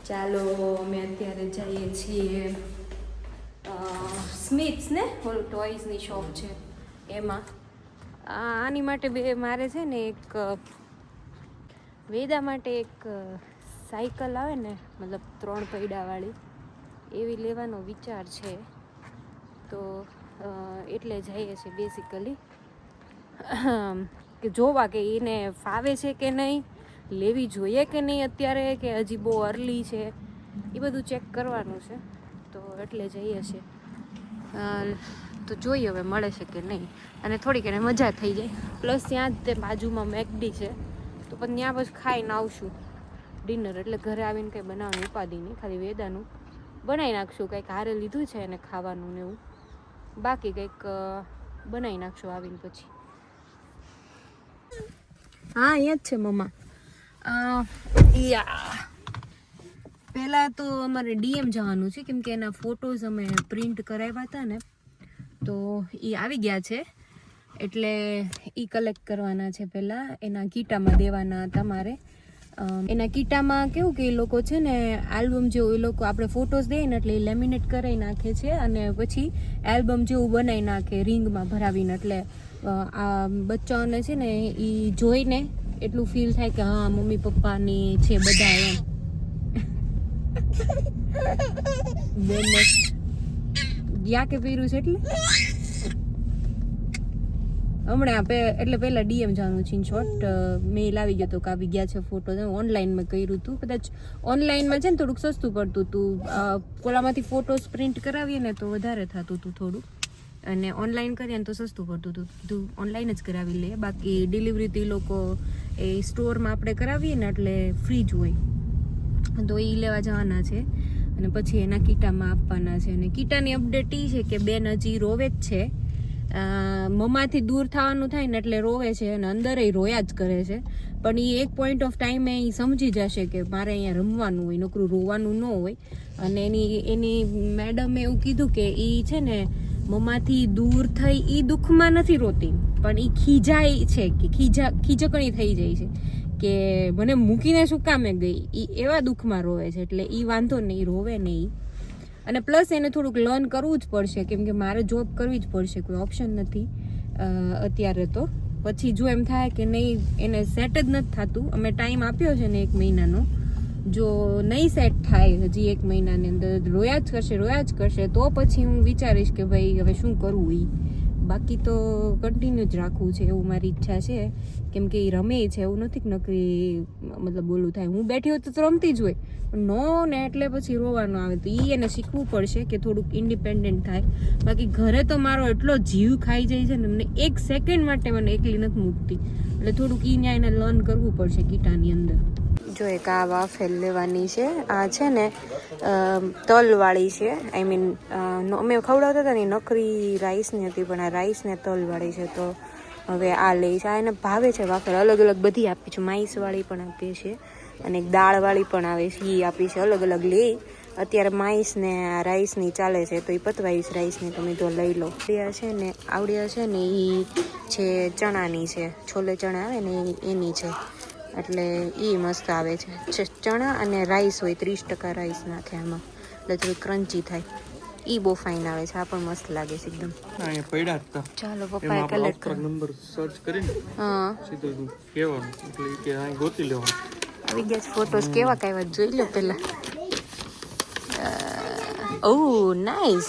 ચાલો અમે અત્યારે જઈએ છીએ સ્મિથ્સ ને ઓલું ટોયઝની શોપ છે એમાં. આની માટે મારે છે ને એક વેદા માટે એક સાયકલ આવે ને, મતલબ 3 પૈડાવાળી એવી લેવાનો વિચાર છે. તો એટલે જઈએ છીએ બેઝિકલી કે જોવા કે એને ફાવે છે કે નહીં, લેવી જોઈએ કે નહીં અત્યારે, કે હજી બહુ અર્લી છે, એ બધું ચેક કરવાનું છે. તો એટલે જઈએ છીએ. તો જોઈએ હવે મળે છે કે નહીં, અને થોડીક એને મજા થઈ જાય. પ્લસ ત્યાં જ તે બાજુમાં મેકડી છે, તો પણ ત્યાં પછી ખાઈને આવશું ડિનર. એટલે ઘરે આવીને કંઈ બનાવવાની ઉપાધિ નહીં, ખાલી વેદાનું બનાવી નાખશું. કંઈક હારે લીધું છે એને ખાવાનું ને એવું, બાકી કંઈક બનાવી નાખશું આવીને પછી. હા અહીંયા જ છે મમ્મા. પહેલાં તો અમારે ડીએમ જવાનું છે, કેમ કે એના ફોટોઝ અમે પ્રિન્ટ કરાવ્યા હતા ને, તો એ આવી ગયા છે. એટલે એ કલેક્ટ કરવાના છે. પહેલાં એના કીટામાં દેવાના હતા મારે. એના કીટામાં કેવું કે એ લોકો છે ને આલ્બમ જેવું, એ લોકો આપણે ફોટોઝ દઈએ ને એટલે એ લેમિનેટ કરાવી નાખે છે, અને પછી એલ્બમ જેવું બનાવી નાખે રિંગમાં ભરાવીને. એટલે આ બચ્ચાઓને છે ને એ જોઈને એટલું ફીલ થાય કે હા મમ્મી પપ્પાની છે બધા એમ. યા કે પહેર્યું છે એટલે હમણાં એટલે પહેલાં ડીએમ જવાનું છે. ઇન શોર્ટ મેલ આવી ગયો હતો કે આવી ગયા છે ફોટો. ઓનલાઈનમાં કર્યું હતું, કદાચ ઓનલાઈનમાં છે ને થોડુંક સસ્તું પડતું હતું. કોલામાંથી ફોટોસ પ્રિન્ટ કરાવીએ ને તો વધારે થતું હતું થોડું, અને ઓનલાઈન કરીએ ને તો સસ્તું પડતું હતું. કીધું ઓનલાઈન જ કરાવી લઈએ. બાકી ડિલિવરીથી લોકો એ સ્ટોરમાં આપણે કરાવીએ ને એટલે ફ્રી જ હોય. તો એ લેવા જવાના છે, અને પછી એના કીટામાં આપવાના છે. અને કીટાની અપડેટ એ છે કે બેન હજી રોવે જ છે. મમ્માથી દૂર થવાનું થાય ને એટલે રોવે છે, અને અંદર એ રોયા જ કરે છે. પણ એ એક પોઈન્ટ ઓફ ટાઈમે એ સમજી જશે કે મારે અહીંયા રમવાનું હોય, નોકરું રોવાનું ન હોય. અને એની મેડમે એવું કીધું કે એ છે ને મમ્માથી દૂર થઈ એ દુઃખમાં નથી રોતી, પણ એ ખીજાય છે, કે ખીજકણી થઈ જાય છે કે મને મૂકીને શું કામે ગઈ, એ એવા દુઃખમાં રોવે છે. એટલે એ વાંધો નહીં, રોવે નહીં. અને પ્લસ એને થોડુંક લર્ન કરવું જ પડશે, કેમ કે મારે જોબ કરવી જ પડશે, કોઈ ઓપ્શન નથી અત્યારે. તો પછી જો એમ થાય કે નહીં એને સેટ જ નથી થતું, અમે ટાઈમ આપ્યો છે ને 1 મહિનાનો, જો નહીં સેટ થાય હજી 1 મહિનાની અંદર રોયા જ કરશે, તો પછી હું વિચારીશ કે ભાઈ હવે શું કરવું. એ બાકી તો કન્ટિન્યુ જ રાખવું છે એવું મારી ઈચ્છા છે, કેમ કે એ રમે છે. એવું નથી કે નકરી મતલબ બોલું થાય. હું બેઠી હોય તો રમતી જ હોય, પણ નો ને એટલે પછી રોવાનું આવે. તો એ એને શીખવું પડશે કે થોડુંક ઇન્ડિપેન્ડન્ટ થાય. બાકી ઘરે તો મારો એટલો જીવ ખાઈ જાય છે ને, મને 1 સેકન્ડ માટે મને એકલી નથી મૂકતી. એટલે થોડુંક એને લર્ન કરવું પડશે કીટાની અંદર. જો એક આ વાફેલ લેવાની છે. આ છે ને તલવાળી છે. આઈ મીન અમે ખવડાવતા હતા ને નકરી રાઈસની હતી, પણ આ રાઈસને તલવાળી છે. તો હવે આ લઈ છે. આ એને ભાવે છે વાફેલ. અલગ અલગ બધી આપી છે. માઈસવાળી પણ આપીએ છીએ, અને એક દાળવાળી પણ આવે છે, એ આપી છે. અલગ અલગ લઈ. અત્યારે માઈસ ને રાઈસની ચાલે છે, તો એ પતવાઈશ રાઈસની તમે તો લઈ લો. આવડિયા છે ને એ છે ચણાની છે, છોલે ચણા આવે ને એની છે. એટલે એ મસ્ત આવે છે. ચણા અને રાઈસ હોય, 30% રાઈસ નાખે એમાં, એટલે થોડી ક્રન્ચી થાય. એ બહુ ફાઇન આવે છે. આ પણ મસ્ત લાગે છે એકદમ. ચાલો પપ્પાએ કલેક્ટ કરો. નંબર સર્ચ કરીને હા સીધું કહેવાનું, એટલે કે આ ગોતી લેવાનું. આવી ગયા ફોટોસ કેવા કાવ્યા જોઈ લો પહેલા. ઓહ નાઈસ,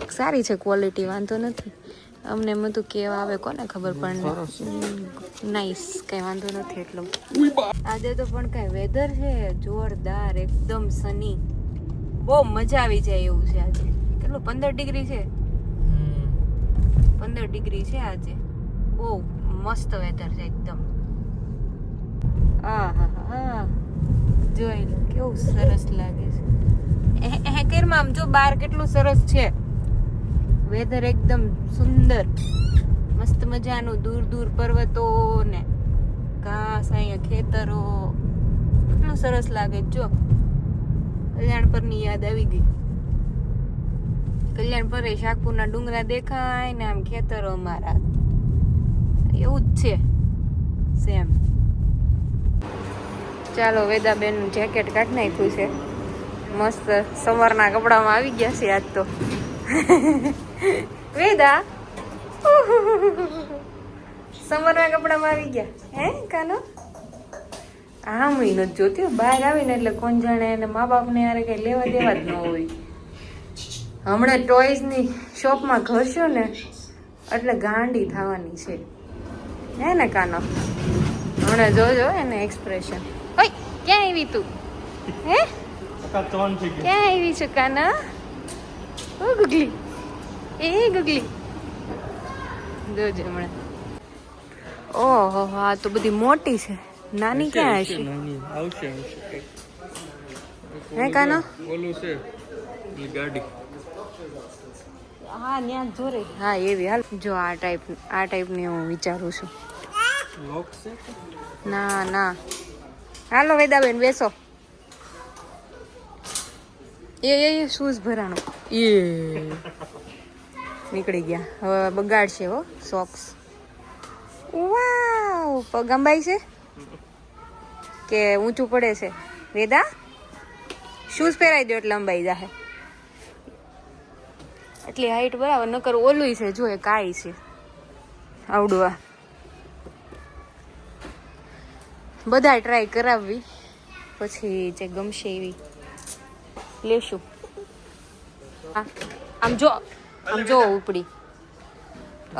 સારી છે ક્વોલિટી, વાંધો નથી. અમને એમ હતું કેવા આવે કોને ખબર, પણ નાઈસ, કઈ વાંધો નથી એટલો. આજે તો પણ કઈ વેધર છે જોરદાર, એકદમ સની, બહુ મજા આવી જાય એવું છે. આજે કેટલું 15 ડિગ્રી છે, 15 ડિગ્રી છે આજે. બહુ મસ્ત વેધર છે એકદમ. આહા જોઈ લો કેવું સરસ લાગે છે. હેકેરમાં આમ જો બહાર કેટલું સરસ છે વેધર, એકદમ સુંદર મસ્ત મજાનું. દૂર દૂર પર્વતો ને ઘાસ, અહીંયા ખેતરો, કેટલું સરસ લાગે. જો કલ્યાણપરની યાદ આવી ગઈ. કલ્યાણપર એ શાકપુરના ડુંગરા દેખાય ને આમ ખેતરો અમારા, એવું જ છે સેમ. ચાલો વેદાબેનનું જેકેટ કાઢી નાખ્યું છે. મસ્ત સવારના કપડામાં આવી ગયા છે આજ તો. વેદા સવારના કપડામાં આવી ગયા હે કાનો? હા હું નથી જોતી બહાર આવીને એટલે કોણ જાણે એને મા બાપને યાર કઈ લેવા દેવા જ ન હોય. હમણાં ટોયઝની શોપમાં ઘરશો ને એટલે ગાંડી થવાની છે હે ને કાનો? હમણાં જોજો એને એક્સપ્રેશન. ઓય ક્યાં આવી તું? હે ક્યાં આવી છું કાના? ઓ ગુગલી એ ગુગલી જોજો હમણાં. ઓહો હા તો બધી મોટી છે. નાની ક્યાં હશે? હે કાનો? ઓલું છે ગાડી. હા ત્યાં જોરે. હા એવી હાલ જો આ ટાઈપની હું વિચારું છું. ના ના હાલો વેદાબેન બેસો. એ શૂઝ ભરાણો એ નીકળી ગયા. હવે બગાડશે હો સોક્સ. વાવ પગ અંબાઈ છે કે ઊંચું પડે છે? વેદા શૂઝ પહેરાવી દો એટલે અંબાઈ જાય. એટલી હાઈટ બરાબર નકર ઓલું છે જો એ કાઈ છે આવડવા. બધા ટ્રાય કરાવવી પછી જે ગમશે એવી લેશું. આમ જો ઉપડી.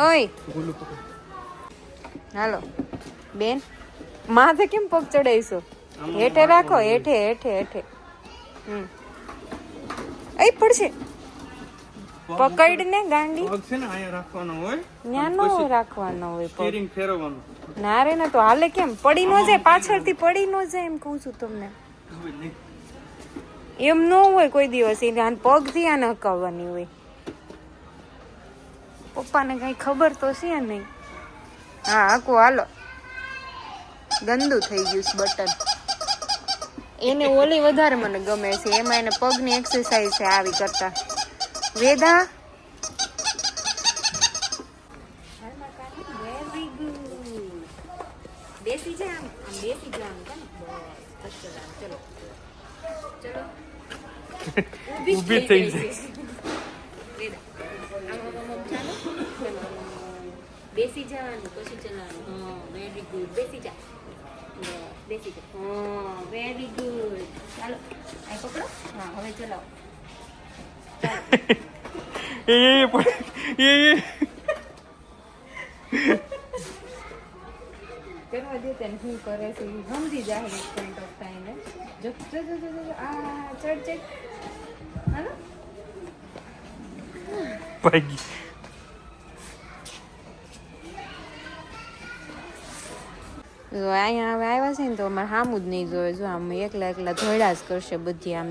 ઓય હાલો બેન માથે કેમ પગ ચડાવીશો? હેઠે રાખો હેઠે. એ પડશે. પકડ ને ગાંડી. ન્યા નો રાખવાનો હોય પગ. ના રે ના તો હાલે કેમ? પડી નો જાય પાછળથી પડી નો જાય એમ કહું છું તમને. એમ ન હોય કોઈ દિવસ. એને પગથી આને હકાવવાની હોય. પપ્પાને કઈ ખબર તો છે નહીં. હા હાકો હાલો. ગંદુ થઈ ગયું બટન. એને ઓલી વધારે મને ગમે છે એમાં એને પગની એક્સરસાઇઝ છે આવી કરતા. Veda very good. બેસી જા આમ બેસી જા આમ ચલો ચલો ઊભી થઈ જાય. બેસી જવાનું પછી ચલાવવાનું. હા વેરી ગુડ. બેસી જા હા વેરી ગુડ. ચાલો આ પકડો. હા હવે ચલાવો. કરવા દે તને શું કરે છે સમજી જાય એક પોઈન્ટ ઓફ ટાઈમ. જો આ ચડ હાલો ભાગી. અહીંયા હવે આવ્યા છે ને તો અમારે સામું જ નહીં જોવે. જો આમ એકલા ધોળા જ કરશે બધી. આમ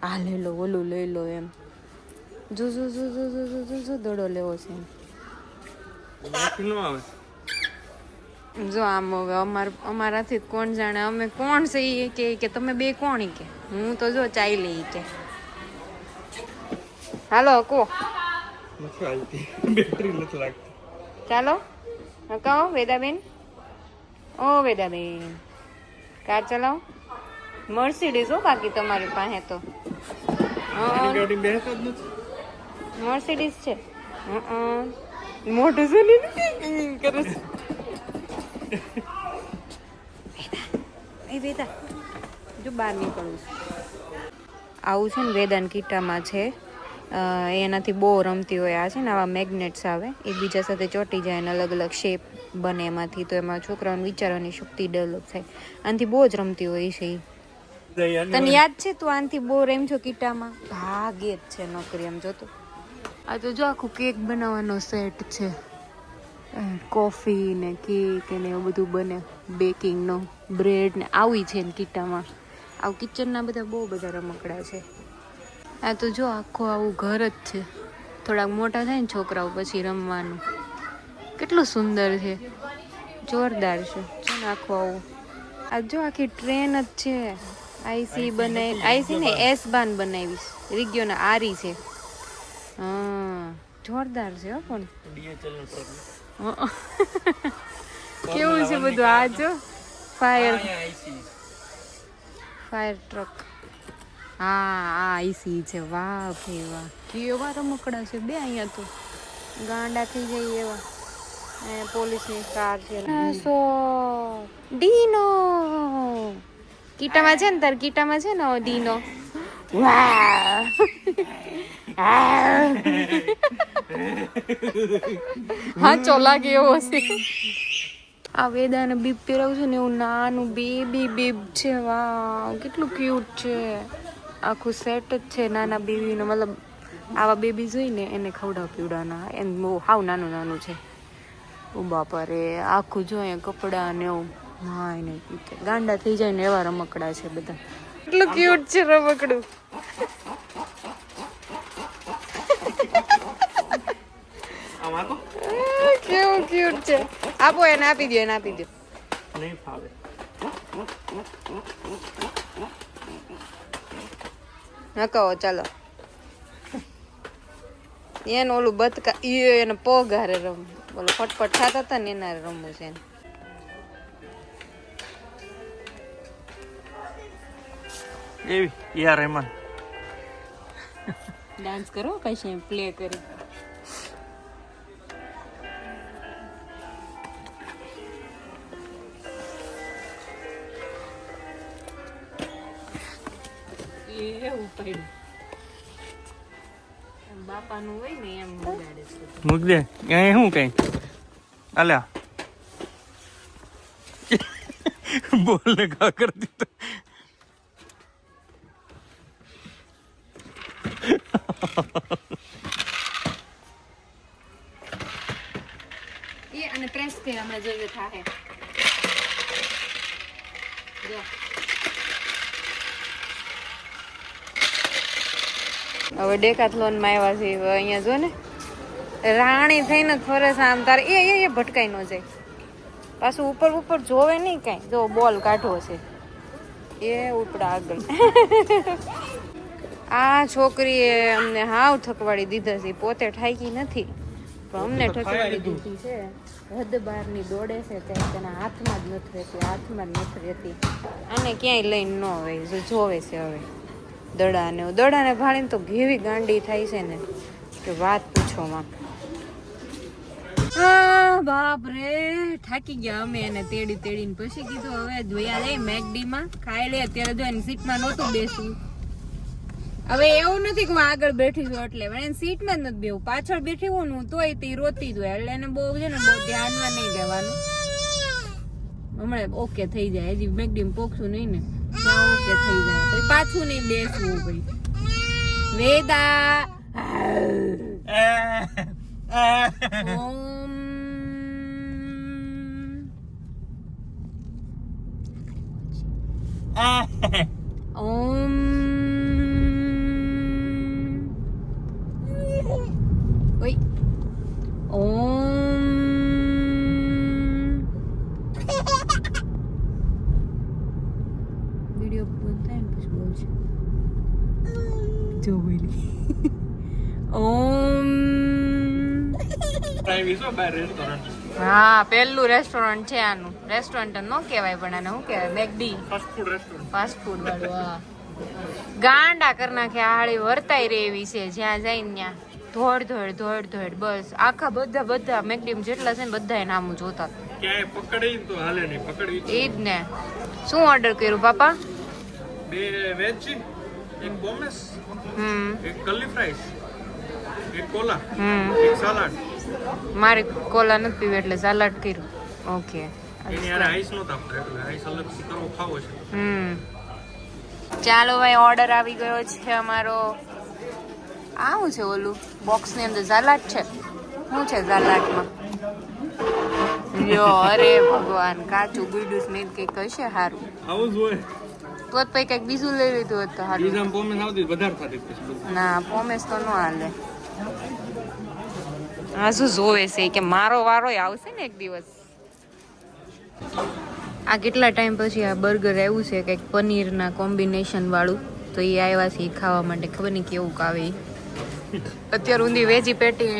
આ લઈ લો ઓલું લઈ લો એમ. જો દડો લેવો છે. જો આમ હવે અમારાથી કોણ જાણે અમે કોણ છે એ કે તમે બે કોણ કે હું તો જો ચાઈ લઈ કે હાલો કો ચાલો કહો વેદાબેન. ઓ વેદાબેન કાર ચલાવો. મર્સિડીઝ હો બાકી તમારી પાસે તો મર્સિડીઝ છે. મોટું શું કરે છે વેદા. જો બહાર નીકળું છું. આવું છે ને વેદાન કીટામાં છે. એનાથી બહુ રમતી હોય. આ છે ને આવા મેગ્નેટ્સ આવે એ બીજા સાથે ચોંટી જાય અને અલગ અલગ શેપ બને એમાંથી. તો એમાં છોકરાઓને વિચારવાની શક્તિ ડેવલપ થાય. આનાથી બહુ જ રમતી હોય છે. તને યાદ છે તું આનાથી બહુ રેમ છો કીટામાં? ભાગે જ છે નોકરી. એમ જોતો આ તો જો આખું કેક બનાવવાનો સેટ છે. કોફી ને કેક ને એવું બધું બને. બેકિંગનો બ્રેડ ને આવી છે ને કીટામાં. આવું કિચનના બધા બહુ બધા રમકડા છે. આ તો જો આખું આવું ઘર જ છે. થોડાક મોટા થાય ને છોકરાઓ પછી રમવાનું. કેટલું સુંદર છે. જોરદાર છે. જો ને આખું આવું. આ જો આખી ટ્રેન જ છે. આઈસી બનાવી આઈસી ને એસ બાન બનાવીશ. રીગ્યોના આરી છે. હા જોરદાર છે હો પણ. કેવું છે બધું. આ જો ફાયર ફાયર ટ્રક. હા આ ઈસી છે. વાહ ભાઈ વાહ, કેવા રમકડા છે બે અહીંયા તો, ગાંડા થઈ જાય એવા. પોલીસની કાર છે. ડીનો કીટામાં છે ને, તાર કીટામાં છે ને ડીનો. હા ચોલા ગયો હશે. આ વેદાને બીબ પહેરાવું છે ને એવું નાનું બેબી બીબ છે. વાહ કેટલું ક્યુટ છે. આખું સેટ જ છે નાના બેબીનો, મતલબ આવા બેબી જોઈને એને ખવડાવ પીવડાના. એમ બહુ હાવ નાનું નાનું છે. ઓ બાપા રે, આખું જોઈએ કપડા ને એવું. હા એને ગાંડા થઈ જાય ને એવા રમકડા છે બધા. કેટલું ક્યુટ છે રમકડું. કેવું ક્યુટ છે. આપો એને, આપી દો, એને આપી દો. નહીં ફાવે. નકો ચાલો. એને ઓલું બતકા એને પગ હારે રમ, ઓલો ફટફટ થતા હતા ને એના રમવું છે. એવી યાર રહેમાન ડાન્સ કરો પછી પ્લે કરી. એવું પડ્યું બાપાનું હોય ને એમ બગાડે છે. મૂક દે અહીં શું કઈ અલ્યા બોલ ને કા કરતી તો એ અને પ્રેસ થી અમે જોઈએ થાહે. જો હવે ડેકાથલોન માં આવ્યા છે. અહીંયા જો ને રાણી થઈને ફરસ આમ તારે એ ભટકાઈ ન જાય. પાછું ઉપર ઉપર જોવે નહીં કાંઈ. જો બોલ કાઢવો છે એ ઉપડા આગળ. આ છોકરીએ અમને હાવ થકવાડી દીધા છે. પોતે ઠાકી નથી પણ અમને ઠકવાડી દીધી છે. હદ બહારની દોડે છે ત્યાં તેના હાથમાં જ નથી રહેતી, હાથમાં જ નથી રહેતી. આને ક્યાંય લઈને ન હોય. જોવે છે હવે દડાને ભાળીને તો ઘેવી ગાંડી થાય છે ને કે વાત પૂછો માં. બાપ રે થાકી ગયા અમે એને તેડીને. પછી કીધું હવે જોયા લે મેકડી માં ખાઈ લે. અત્યારે જો એની સીટમાં નહોતું બેસવું. હવે એવું નથી કે હું આગળ બેઠી છું એટલે એને સીટમાં જ નથી બેવું. પાછળ બેઠી હોઉં ને તોય તે રોતી જ હોય. એટલે એને બહુ છે ને બહુ ધ્યાનમાં નહીં દેવાનું. હમણાં ઓકે થઈ જાય. હજી મેકડી માં પોખશું નહીં ને ત્યાં ઓકે થઈ જાય. પછી પાછું નહીં બેસવું ભાઈ. વેદા ઓમ ઓય ઓમ વિડિયો બોલતા ને પછી બોલશે જો બોલી ઓમ. હા પેલું રેસ્ટોરન્ટ છે આનું. રેસ્ટોરન્ટ ન કહેવાય પણ આને શું કહેવાય? મેકડી ફાસ્ટ ફૂડ વાળું. ગાંડા કરી નાખે હાળી વર્તાઈ રે એવી છે. જ્યાં જઈને ત્યાં ધોડ બસ. આખા બધા મેકડીમ જેટલા છે ને બધા એ નામ જોતા. ક્યાંય પકડી તો હાલે નહીં. પકડવી ઈ જ ને. શું ઓર્ડર કર્યું પાપા? 2 વેજ, 1 બોમેસ, એક કલી ફ્રાઈસ, એક કોલા, એક સલાડ. મારે કોલા નથી પીવું એટલે સલાડ કર્યું. ઓકે. એની યાર આઈસ નો તાપતા એટલે આઈસ અલગ કરવો ખાવો છે. ચાલો ભાઈ ઓર્ડર આવી ગયો છે અમારો. આવું છે ઓલું બોક્સ ની અંદર સલાડ છે. શું છે સલાડમાં? યો અરે ભગવાન, કાચું બીડું ને કઈક હશે સારું. આવું જ હોય. તો જ પછી કઈક બીજું લઈ લીધું હોત તો સારું. બીજામાં પોમેસ આવતી વધારે થતી પછી. ના પોમેસ તો ન હાલે. આ શું જોવે છે કે મારો વારો આવશે ને એક દિવસ. આ કેટલા ટાઈમ પછી આ બર્ગર આવ્યું છે કંઈક પનીરના કોમ્બિનેશન વાળું. તો એ આવ્યા છે ખાવા માટે. ખબર નહીં કેવું આવે. અત્યારે ઊંધી વેજી પેટી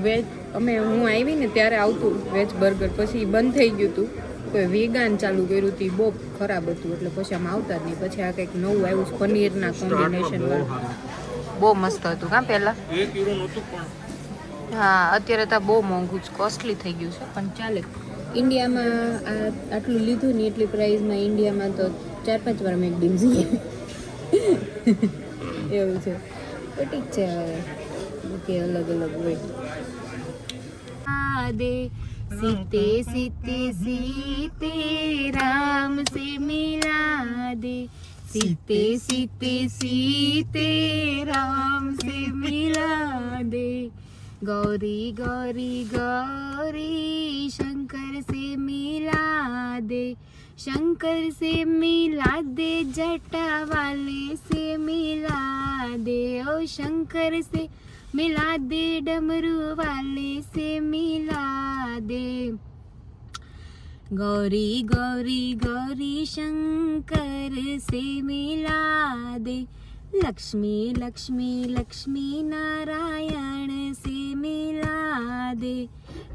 વેજ હું આવી ને ત્યારે આવતું વેજ બર્ગર. પછી બંધ થઈ ગયું હતું કોઈ વેગાન ચાલુ કર્યું હતું બહુ ખરાબ હતું એટલે પછી આમ આવતા જ નહીં. પછી આ કંઈક નવું આવ્યું છે પનીરના કોમ્બિનેશન વાળું, બહુ મસ્ત હતું કાં પહેલા. 1 યુરો નહોતું પણ હા અત્યારે તો બહુ મોંઘું જ કોસ્ટલી થઈ ગયું છે પણ ચાલે. ઇન્ડિયામાં આટલું લીધું ને એટલી પ્રાઇસમાં ઇન્ડિયામાં તો 4-5 વાર મેં ડીમ જઈએ એવું છે. તો ઠીક છે હવે કે અલગ અલગ હોય. દે સીતે સીતે સીતે રામ સે મિલા દે, સીતે સીતે સીતે રામ સે મિલા દે, गौरी गौरी गौरी शंकर से मिला दे, शंकर से मिला दे, जटा वाले से मिला दे, ओ शंकर से मिला दे, डमरू वाले से मिला दे, गौरी गौरी गौरी शंकर से मिला दे, लक्ष्मी लक्ष्मी लक्ष्मी नारायण से मिला दे,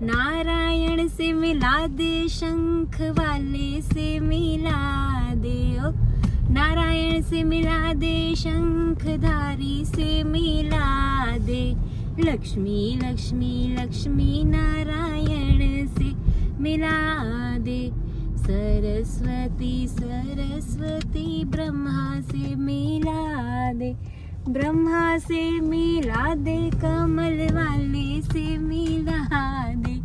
नारायण से मिला दे, शंख वाले से मिला दे, ओ नारायण से मिला दे, शंखधारी से मिला दे, लक्ष्मी लक्ष्मी लक्ष्मी नारायण से मिला दे, सरस्वती सरस्वती ब्रह्मा से मिला दे, ब्रह्मा से मिला दे, कमल वाले से मिला दे,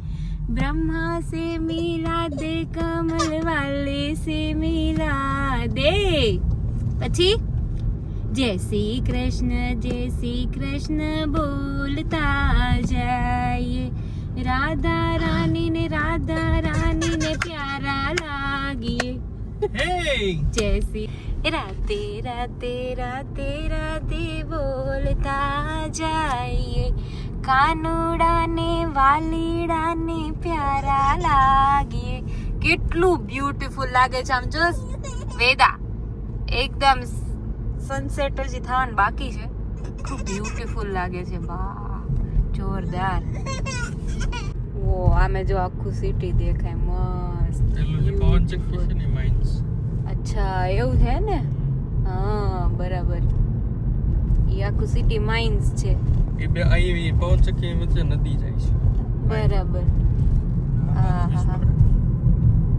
ब्रह्मा से मिला दे, कमल वाले से मिला दे. પછી जय श्री कृष्ण बोलता जाइए, राधा रानी ने प्यारा लागिए, जैसी राते राते राते राते बोलता जाइए, कानूड़ा ने वालीड़ा ने प्यारा लागिए. કેટલું બ્યુટીફુલ લાગે છે આમ જો વેદા, એકદમ સનસેટ હજી થવાનું બાકી છે, ખૂબ બ્યુટીફુલ લાગે છે. વાહ જોરદાર. ઓ આમે જો આખું સિટી દેખાય મસ્ત. પેલું જે પવન ચક્કી છે ને માઇન્સ. અચ્છા એવું છે ને, હા બરાબર. એ આખું સિટી માઇન્સ છે. એ બે અહીં પવન ચક્કી વચ્ચે નદી જાય છે બરાબર. હા હા